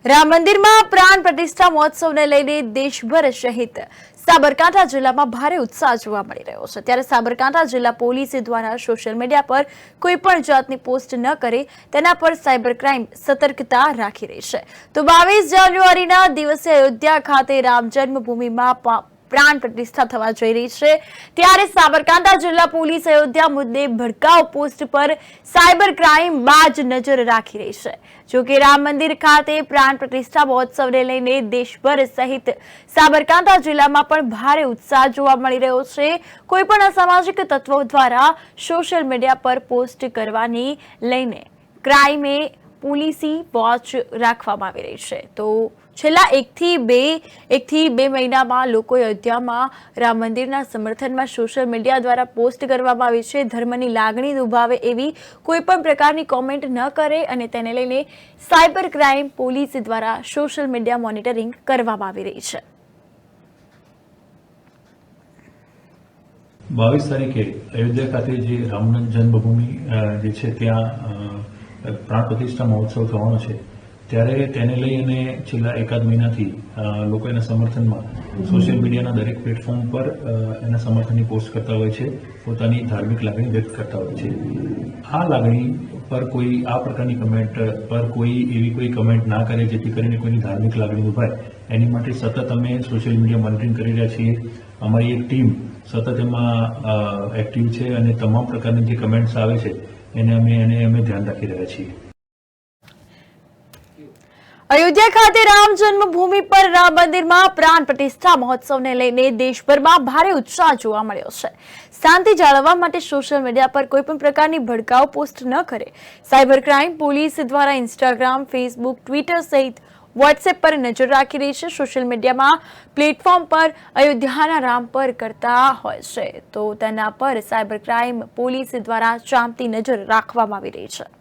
રામ મંદિરમાં પ્રાણ પ્રતિષ્ઠા મહોત્સવને લઈને દેશભર સહિત સાબરકાંઠા જિલ્લામાં ભારે ઉત્સાહ જોવા મળી રહ્યો છે। ત્યારે સાબરકાંઠા જિલ્લા પોલીસ દ્વારા સોશિયલ મીડિયા પર કોઈ પણ જાતની પોસ્ટ ન કરે તેના પર સાયબર ક્રાઇમ સતર્કતા રાખી રહી છે। તો 22 જાન્યુઆરીના દિવસે અયોધ્યા ખાતે રામ જન્મભૂમિમાં प्राण प्रतिष्ठा थवा जई रही है। त्यारे साबरकांठा जिला पुलिस अयोध्या मुद्दे भड़काऊ पोस्ट पर साइबर क्राइम बाज नजर राखी रही है। जो कि राम मंदिर खाते प्राण प्रतिष्ठा महोत्सव ने लईने देशभर सहित साबरकांठा जिला में पण भारे उत्साह जोवा मळी रह्यो छे। कोई पण असामाजिक तत्वों द्वारा सोशल मीडिया पर पोस्ट करवानी लईने क्राइमे પોલીસી વોચ રાખવામાં આવી રહી છે। તો છેલ્લા એકથી બે મહિનામાં લોકોએ અયોધ્યામાં રામ મંદિરના સમર્થનમાં સોશિયલ મીડિયા દ્વારા પોસ્ટ કરવામાં આવી છે। ધર્મની લાગણી દુભાવે એવી કોઈ પણ પ્રકારની કોમેન્ટ ન કરે અને તેને લઈને સાયબર ક્રાઇમ પોલીસ દ્વારા સોશિયલ મીડિયા મોનિટરિંગ કરવામાં આવી રહી છે। 22 તારીખે અયોધ્યા ખાતે જે રામ જન્મભૂમિ જે છે ત્યાં प्राण प्रतिष्ठा महोत्सव થવાનો છે। ત્યારે તેને લઈ અને છેલ્લા એકાદ મહિનાથી લોકો એના સમર્થનમાં સોશિયલ મીડિયાના દરેક પ્લેટફોર્મ પર એના સમર્થનની પોસ્ટ કરતા હોય છે, પોતાની ધાર્મિક લાગણી વ્યક્ત કરતા હોય છે। આ લાગણી પર કોઈ આ પ્રકારની કમેન્ટ પર કોઈ એવી કોઈ કમેન્ટ ના કરે જેથી કરીને કોઈની ધાર્મિક લાગણી દુભાય, એની માટે સતત અમે સોશિયલ મીડિયા મોનિટરિંગ કરી રહ્યા છીએ। અમારી એક ટીમ સતત એમાં એક્ટિવ છે અને તમામ પ્રકારની જે કમેન્ટ્સ આવે છે એને અમે ધ્યાન રાખી રહ્યા છીએ। अयोध्या खाते राम जन्मभूमि पर राम मंदिर में प्राण प्रतिष्ठा महोत्सव ने लईने देशभर में भारे उत्साह जोवा मळ्यो छे। शांति जाळववा माटे सोशल मीडिया पर कोई पण प्रकारनी भड़काऊ पोस्ट न करे साइबर क्राइम पोलीस द्वारा इंस्टाग्राम, फेसबुक, ट्विटर सहित व्हाट्सएप पर नजर राखी रही है। सोशल मीडिया में प्लेटफॉर्म पर अयोध्याना राम पर करता होय छे तो तेना पर साइबर क्राइम पोलीस द्वारा चांपती नजर राखवामां आवी रही है।